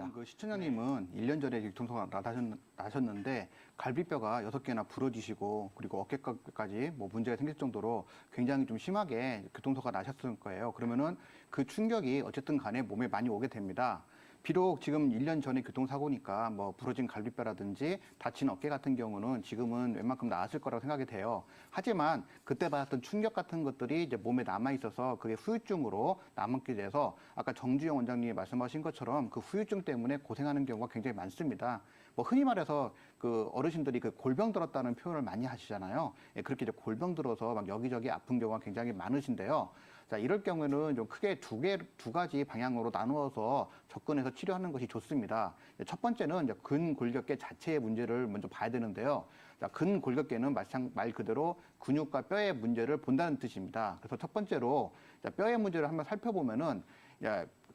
지금 그 시청자님은 1년 전에 교통사고가 나셨는데 갈비뼈가 6개나 부러지시고 그리고 어깨까지 뭐 문제가 생길 정도로 굉장히 좀 심하게 교통사고가 나셨을 거예요. 그러면은 그 충격이 어쨌든 간에 몸에 많이 오게 됩니다. 비록 지금 1년 전에 교통사고니까 뭐 부러진 갈비뼈라든지 다친 어깨 같은 경우는 지금은 웬만큼 나았을 거라고 생각이 돼요. 하지만 그때 받았던 충격 같은 것들이 이제 몸에 남아있어서 그게 후유증으로 남게 돼서 아까 정주영 원장님이 말씀하신 것처럼 그 후유증 때문에 고생하는 경우가 굉장히 많습니다. 뭐 흔히 말해서 그 어르신들이 그 골병 들었다는 표현을 많이 하시잖아요. 예, 그렇게 이제 골병 들어서 막 여기저기 아픈 경우가 굉장히 많으신데요. 자, 이럴 경우에는 좀 크게 두 가지 방향으로 나누어서 접근해서 치료하는 것이 좋습니다. 첫 번째는 이제 근골격계 자체의 문제를 먼저 봐야 되는데요. 자, 근골격계는 말 그대로 근육과 뼈의 문제를 본다는 뜻입니다. 그래서 첫 번째로 자, 뼈의 문제를 한번 살펴보면은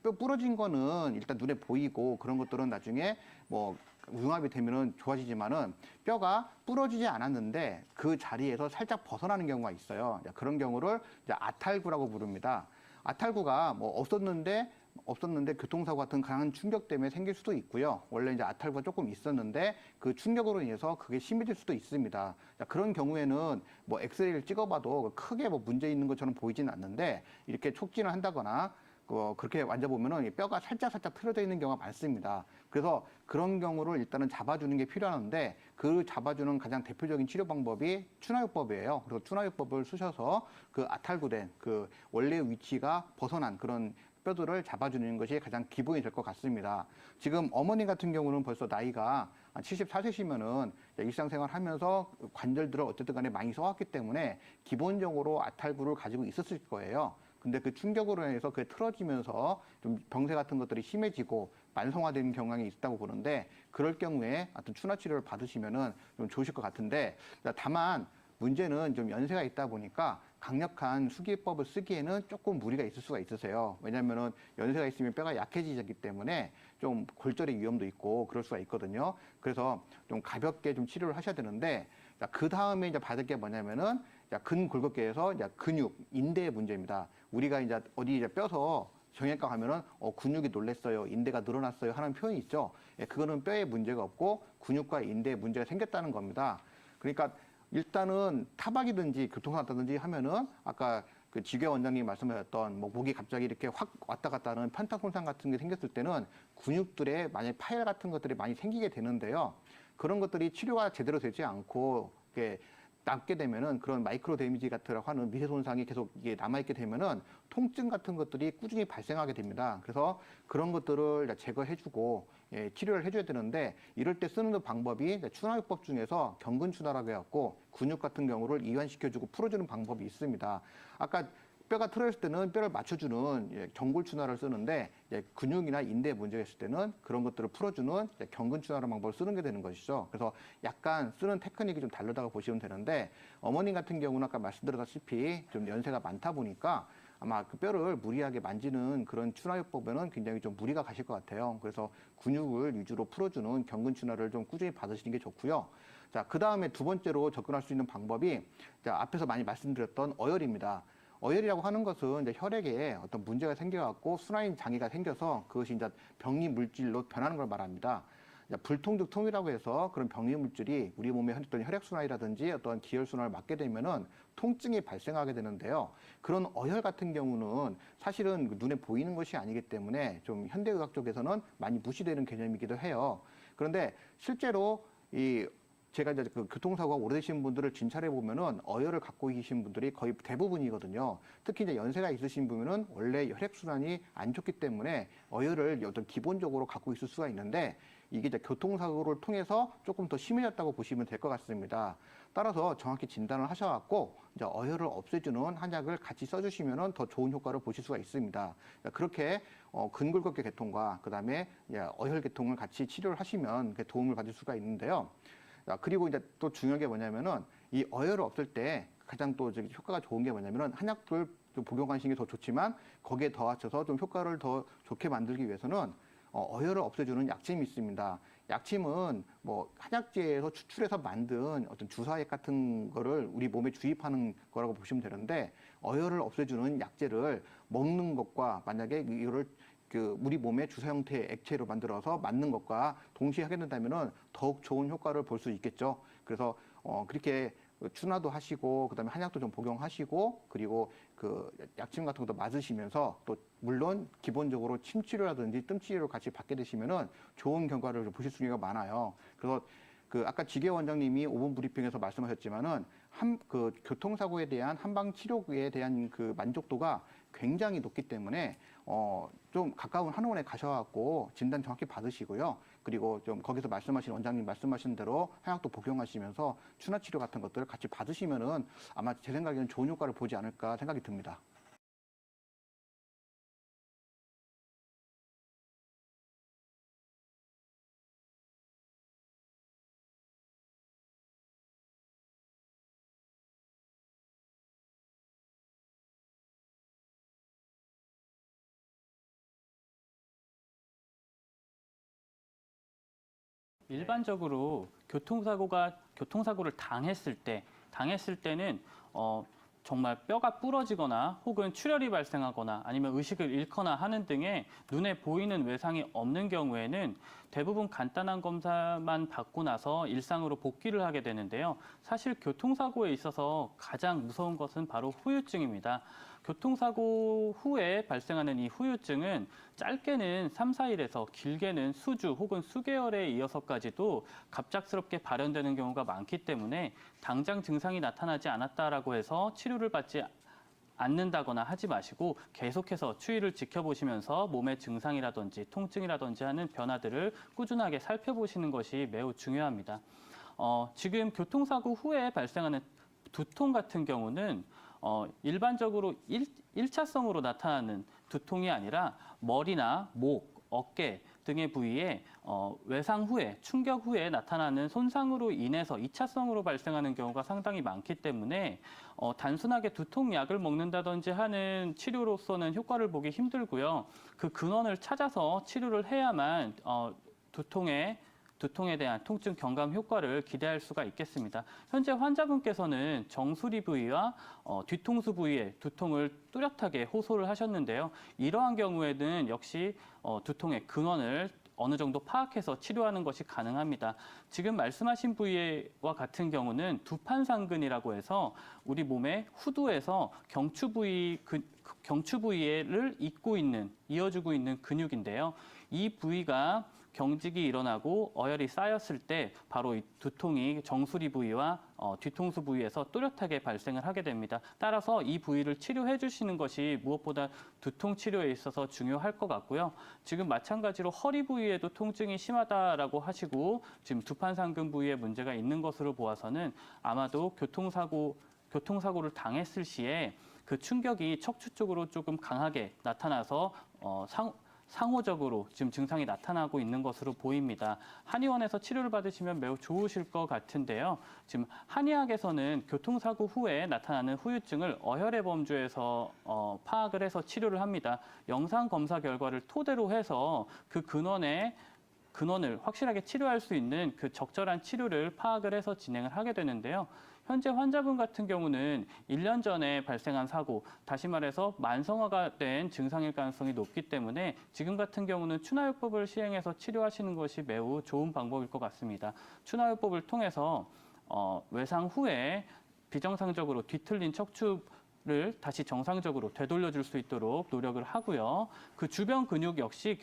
뼈 부러진 거는 일단 눈에 보이고 그런 것들은 나중에 뭐 융합이 되면은 좋아지지만은 뼈가 부러지지 않았는데 그 자리에서 살짝 벗어나는 경우가 있어요. 그런 경우를 이제 아탈구라고 부릅니다. 아탈구가 뭐 없었는데 교통사고 같은 강한 충격 때문에 생길 수도 있고요. 원래 이제 아탈구가 조금 있었는데 그 충격으로 인해서 그게 심해질 수도 있습니다. 자, 그런 경우에는 뭐 엑스레이를 찍어봐도 크게 뭐 문제 있는 것처럼 보이지는 않는데 이렇게 촉진을 한다거나 그렇게 만져보면은 뼈가 살짝 틀어져 있는 경우가 많습니다. 그래서 그런 경우를 일단은 잡아주는 게 필요한데 그 잡아주는 가장 대표적인 치료 방법이 추나요법이에요. 그래서 추나요법을 쓰셔서 그 아탈구된 그 원래 위치가 벗어난 그런 뼈들을 잡아주는 것이 가장 기본이 될 것 같습니다. 지금 어머니 같은 경우는 벌써 나이가 74세시면은 일상생활 하면서 관절들을 어쨌든 간에 많이 써왔기 때문에 기본적으로 아탈구를 가지고 있었을 거예요. 근데 그 충격으로 인해서 그게 틀어지면서 좀 병세 같은 것들이 심해지고 만성화되는 경향이 있다고 보는데 그럴 경우에 하여튼 추나 치료를 받으시면은 좀 좋으실 것 같은데 다만 문제는 좀 연세가 있다 보니까 강력한 수기법을 쓰기에는 조금 무리가 있을 수가 있으세요. 왜냐면은 연세가 있으면 뼈가 약해지기 때문에 좀 골절의 위험도 있고 그럴 수가 있거든요. 그래서 좀 가볍게 좀 치료를 하셔야 되는데 그 다음에 이제 받을 게 뭐냐면은 근골격계에서 근육, 인대의 문제입니다. 우리가 이제 어디 이제 뼈서 정형외과 가면은 근육이 놀랬어요, 인대가 늘어났어요 하는 표현이 있죠. 예, 그거는 뼈에 문제가 없고 근육과 인대에 문제가 생겼다는 겁니다. 그러니까 일단은 타박이든지 교통사고든지 하면은 아까 그 지규 원장님이 말씀하셨던 뭐 목이 갑자기 이렇게 확 왔다 갔다 하는 편타 손상 같은 게 생겼을 때는 근육들에 만약 파열 같은 것들이 많이 생기게 되는데요. 그런 것들이 치료가 제대로 되지 않고 이게 남게 되면은 그런 마이크로 데미지 같으라고 하는 미세 손상이 계속 이게 남아있게 되면은 통증 같은 것들이 꾸준히 발생하게 됩니다. 그래서 그런 것들을 제거해주고 예, 치료를 해줘야 되는데 이럴 때 쓰는 방법이 추나요법 중에서 경근추나라고 해갖고 근육 같은 경우를 이완시켜주고 풀어주는 방법이 있습니다. 아까 뼈가 틀어졌을 때는 뼈를 맞춰주는 경골추나를 쓰는데 근육이나 인대에 문제가 있을 때는 그런 것들을 풀어주는 경근추나라는 방법을 쓰는 게 되는 것이죠. 그래서 약간 쓰는 테크닉이 좀 다르다고 보시면 되는데 어머님 같은 경우는 아까 말씀드렸다시피 좀 연세가 많다 보니까 아마 그 뼈를 무리하게 만지는 그런 추나요법에는 굉장히 좀 무리가 가실 것 같아요. 그래서 근육을 위주로 풀어주는 경근추나를 좀 꾸준히 받으시는 게 좋고요. 자, 그 다음에 두 번째로 접근할 수 있는 방법이 앞에서 많이 말씀드렸던 어혈입니다. 어혈이라고 하는 것은 이제 혈액에 어떤 문제가 생겨갖고 순환 장애가 생겨서 그것이 이제 병리 물질로 변하는 걸 말합니다. 불통증통이라고 해서 그런 병리 물질이 우리 몸의 어떤 혈액순환이라든지 어떤 기혈순환을 막게 되면은 통증이 발생하게 되는데요. 그런 어혈 같은 경우는 사실은 눈에 보이는 것이 아니기 때문에 좀 현대의학 쪽에서는 많이 무시되는 개념이기도 해요. 그런데 실제로 제가 이제 그 교통사고가 오래되신 분들을 진찰해 보면은 어혈을 갖고 계신 분들이 거의 대부분이거든요. 특히 이제 연세가 있으신 분은 원래 혈액순환이 안 좋기 때문에 어혈을 어떤 기본적으로 갖고 있을 수가 있는데 이게 이제 교통사고를 통해서 조금 더 심해졌다고 보시면 될 것 같습니다. 따라서 정확히 진단을 하셔갖고 이제 어혈을 없애주는 한약을 같이 써주시면은 더 좋은 효과를 보실 수가 있습니다. 그렇게 근골격계 계통과 그다음에 어혈 계통을 같이 치료를 하시면 도움을 받을 수가 있는데요. 그리고 이제 또 중요한 게 뭐냐면은 이 어혈을 없앨 때 가장 또 효과가 좋은 게 뭐냐면은 한약들 좀 복용하시는 게 더 좋지만 거기에 더 합쳐서 좀 효과를 더 좋게 만들기 위해서는 어혈을 없애주는 약침이 있습니다. 약침은 뭐 한약재에서 추출해서 만든 어떤 주사액 같은 거를 우리 몸에 주입하는 거라고 보시면 되는데 어혈을 없애주는 약재를 먹는 것과 만약에 이거를 우리 몸에 주사 형태의 액체로 만들어서 맞는 것과 동시에 하게 된다면은 더욱 좋은 효과를 볼 수 있겠죠. 그래서 그렇게 추나도 하시고 그다음에 한약도 좀 복용하시고 그리고 약침 같은 것도 맞으시면서 또 물론 기본적으로 침 치료라든지 뜸 치료를 같이 받게 되시면은 좋은 결과를 보실 수가 많아요. 그래서 아까 지계 원장님이 5분 브리핑에서 말씀하셨지만은 교통사고에 대한 한방 치료에 대한 만족도가 굉장히 높기 때문에 좀 가까운 한의원에 가셔갖고 진단 정확히 받으시고요. 그리고 좀 거기서 말씀하신 원장님 말씀하신 대로 한약도 복용하시면서 추나 치료 같은 것들을 같이 받으시면은 아마 제 생각에는 좋은 효과를 보지 않을까 생각이 듭니다. 일반적으로 교통사고를 당했을 때는 정말 뼈가 부러지거나 혹은 출혈이 발생하거나 아니면 의식을 잃거나 하는 등의 눈에 보이는 외상이 없는 경우에는 대부분 간단한 검사만 받고 나서 일상으로 복귀를 하게 되는데요. 사실 교통사고에 있어서 가장 무서운 것은 바로 후유증입니다. 교통사고 후에 발생하는 이 후유증은 짧게는 3, 4일에서 길게는 수주 혹은 수개월에 이어서까지도 갑작스럽게 발현되는 경우가 많기 때문에 당장 증상이 나타나지 않았다라고 해서 치료를 받지 않는다거나 하지 마시고 계속해서 추이를 지켜보시면서 몸의 증상이라든지 통증이라든지 하는 변화들을 꾸준하게 살펴보시는 것이 매우 중요합니다. 지금 교통사고 후에 발생하는 두통 같은 경우는 일반적으로 일차성으로 나타나는 두통이 아니라 머리나 목, 어깨 등의 부위에 외상 후에, 충격 후에 나타나는 손상으로 인해서 2차성으로 발생하는 경우가 상당히 많기 때문에 단순하게 두통약을 먹는다든지 하는 치료로서는 효과를 보기 힘들고요. 그 근원을 찾아서 치료를 해야만 두통에 대한 통증 경감 효과를 기대할 수가 있겠습니다. 현재 환자분께서는 정수리 부위와 뒤통수 부위의 두통을 뚜렷하게 호소를 하셨는데요. 이러한 경우에는 역시 두통의 근원을 어느 정도 파악해서 치료하는 것이 가능합니다. 지금 말씀하신 부위와 같은 경우는 두판상근이라고 해서 우리 몸의 후두에서 경추 부위를 이어주고 있는 근육인데요. 이 부위가 경직이 일어나고 어혈이 쌓였을 때 바로 이 두통이 정수리 부위와 뒤통수 부위에서 또렷하게 발생을 하게 됩니다. 따라서 이 부위를 치료해 주시는 것이 무엇보다 두통 치료에 있어서 중요할 것 같고요. 지금 마찬가지로 허리 부위에도 통증이 심하다라고 하시고 지금 두판상근 부위에 문제가 있는 것으로 보아서는 아마도 교통사고를 당했을 시에 그 충격이 척추 쪽으로 조금 강하게 나타나서 상호적으로 지금 증상이 나타나고 있는 것으로 보입니다. 한의원에서 치료를 받으시면 매우 좋으실 것 같은데요. 지금 한의학에서는 교통사고 후에 나타나는 후유증을 어혈의 범주에서 파악을 해서 치료를 합니다. 영상 검사 결과를 토대로 해서 그 근원을 확실하게 치료할 수 있는 그 적절한 치료를 파악을 해서 진행을 하게 되는데요. 현재 환자분 같은 경우는 1년 전에 발생한 사고, 다시 말해서 만성화가 된 증상일 가능성이 높기 때문에 지금 같은 경우는 추나요법을 시행해서 치료하시는 것이 매우 좋은 방법일 것 같습니다. 추나요법을 통해서 외상 후에 비정상적으로 뒤틀린 척추를 다시 정상적으로 되돌려줄 수 있도록 노력을 하고요. 그 주변 근육 역시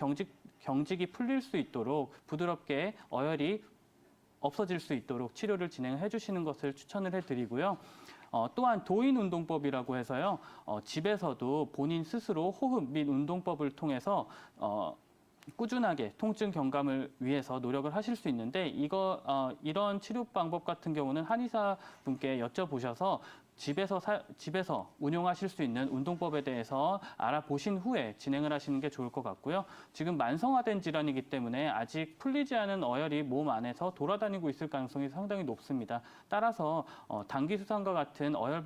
경직이 풀릴 수 있도록 부드럽게 어혈이 없어질 수 있도록 치료를 진행해 주시는 것을 추천을 해드리고요. 또한 도인운동법이라고 해서요. 집에서도 본인 스스로 호흡 및 운동법을 통해서 꾸준하게 통증 경감을 위해서 노력을 하실 수 있는데 이런 치료 방법 같은 경우는 한의사 분께 여쭤보셔서 집에서 운용하실 수 있는 운동법에 대해서 알아보신 후에 진행을 하시는 게 좋을 것 같고요. 지금 만성화된 질환이기 때문에 아직 풀리지 않은 어혈이 몸 안에서 돌아다니고 있을 가능성이 상당히 높습니다. 따라서 당기수산과 같은 어혈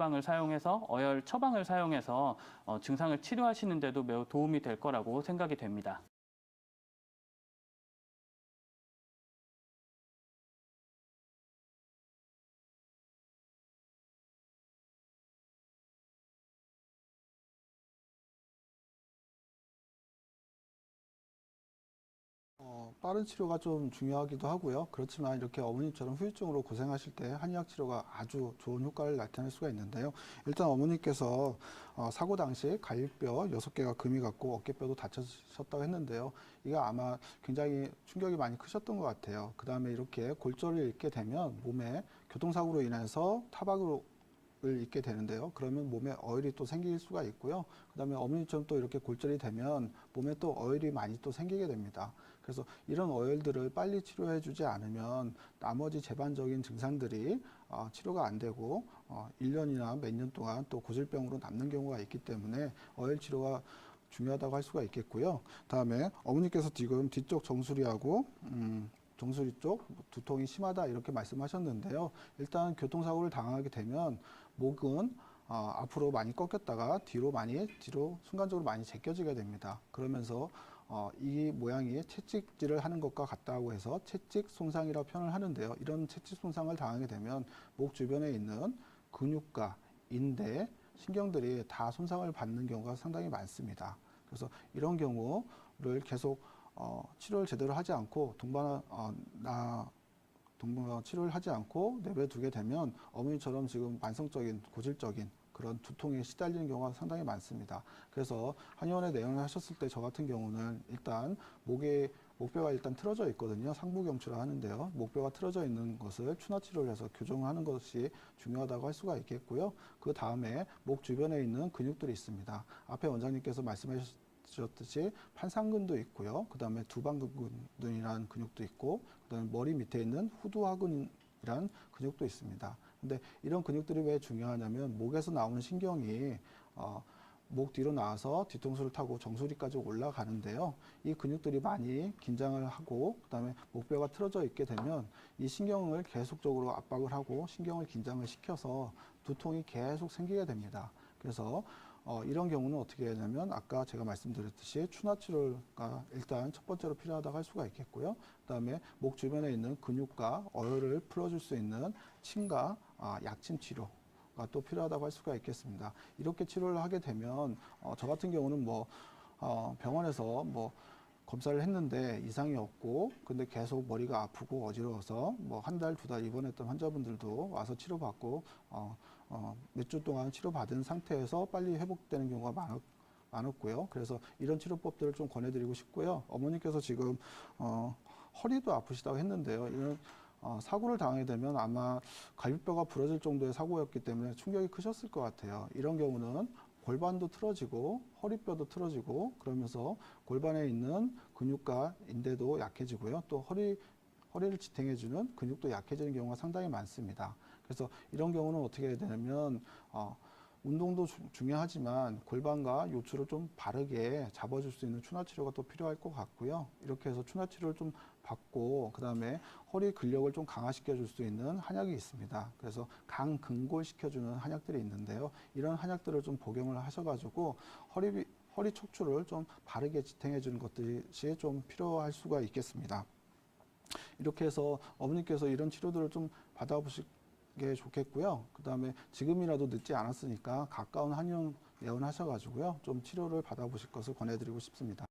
처방을 사용해서 증상을 치료하시는 데도 매우 도움이 될 거라고 생각이 됩니다. 빠른 치료가 좀 중요하기도 하고요. 그렇지만 이렇게 어머님처럼 후유증으로 고생하실 때 한의학 치료가 아주 좋은 효과를 나타낼 수가 있는데요. 일단 어머니께서 사고 당시 갈비뼈 6개가 금이 갔고 어깨뼈도 다치셨다고 했는데요. 이거 아마 굉장히 충격이 많이 크셨던 것 같아요. 그 다음에 이렇게 골절을 잃게 되면 몸에 교통사고로 인해서 타박을 입게 되는데요. 그러면 몸에 어혈이 또 생길 수가 있고요. 그다음에 어머니처럼 또 이렇게 골절이 되면 몸에 또 어혈이 많이 또 생기게 됩니다. 그래서 이런 어혈들을 빨리 치료해 주지 않으면 나머지 재반적인 증상들이 치료가 안 되고 1년이나 몇 년 동안 또 고질병으로 남는 경우가 있기 때문에 어혈 치료가 중요하다고 할 수가 있겠고요. 다음에 어머니께서 지금 뒤쪽 정수리하고 정수리 쪽 두통이 심하다 이렇게 말씀하셨는데요. 일단 교통사고를 당하게 되면 목은 앞으로 많이 꺾였다가 뒤로 순간적으로 많이 제껴지게 됩니다. 그러면서 이 모양이 채찍질을 하는 것과 같다고 해서 채찍 손상이라고 표현을 하는데요. 이런 채찍 손상을 당하게 되면 목 주변에 있는 근육과 인대, 신경들이 다 손상을 받는 경우가 상당히 많습니다. 그래서 이런 경우를 계속 치료를 제대로 하지 않고 동반 치료를 하지 않고 내버려두게 되면 어머니처럼 지금 만성적인 고질적인 그런 두통에 시달리는 경우가 상당히 많습니다. 그래서 한의원에 내원을 하셨을 때 저 같은 경우는 일단 목뼈가 일단 틀어져 있거든요. 상부경추라 하는데요. 목뼈가 틀어져 있는 것을 추나 치료를 해서 교정하는 것이 중요하다고 할 수가 있겠고요. 그 다음에 목 주변에 있는 근육들이 있습니다. 앞에 원장님께서 말씀하셨듯이 판상근도 있고요. 그 다음에 두방근이라는 근육도 있고, 그 다음에 머리 밑에 있는 후두하근이라는 근육도 있습니다. 근데 이런 근육들이 왜 중요하냐면 목에서 나오는 신경이 목 뒤로 나와서 뒤통수를 타고 정수리까지 올라가는데요. 이 근육들이 많이 긴장을 하고 그다음에 목뼈가 틀어져 있게 되면 이 신경을 계속적으로 압박을 하고 신경을 긴장을 시켜서 두통이 계속 생기게 됩니다. 그래서 이런 경우는 어떻게 해야 되냐면 아까 제가 말씀드렸듯이 추나 치료가 일단 첫 번째로 필요하다고 할 수가 있겠고요. 그다음에 목 주변에 있는 근육과 어혈을 풀어줄 수 있는 침과 약침 치료가 또 필요하다고 할 수가 있겠습니다. 이렇게 치료를 하게 되면 저 같은 경우는 병원에서 검사를 했는데 이상이 없고 근데 계속 머리가 아프고 어지러워서 한 달, 2달 입원했던 환자분들도 와서 치료받고 몇 주 동안 치료받은 상태에서 빨리 회복되는 경우가 많았고요. 그래서 이런 치료법들을 좀 권해드리고 싶고요. 어머니께서 지금 허리도 아프시다고 했는데요. 이런 사고를 당하게 되면 아마 갈비뼈가 부러질 정도의 사고였기 때문에 충격이 크셨을 것 같아요. 이런 경우는 골반도 틀어지고 허리뼈도 틀어지고 그러면서 골반에 있는 근육과 인대도 약해지고요. 또 허리를 지탱해주는 근육도 약해지는 경우가 상당히 많습니다. 그래서 이런 경우는 어떻게 해야 되냐면 운동도 중요하지만 골반과 요추를 좀 바르게 잡아줄 수 있는 추나 치료가 또 필요할 것 같고요. 이렇게 해서 추나 치료를 좀 받고 그다음에 허리 근력을 좀 강화시켜 줄 수 있는 한약이 있습니다. 그래서 강근골 시켜주는 한약들이 있는데요. 이런 한약들을 좀 복용을 하셔가지고 허리 척추를 좀 바르게 지탱해 주는 것들이 좀 필요할 수가 있겠습니다. 이렇게 해서 어머니께서 이런 치료들을 좀 받아보시게 좋겠고요. 그 다음에 지금이라도 늦지 않았으니까 가까운 한의원 내원하셔가지고요. 좀 치료를 받아보실 것을 권해드리고 싶습니다.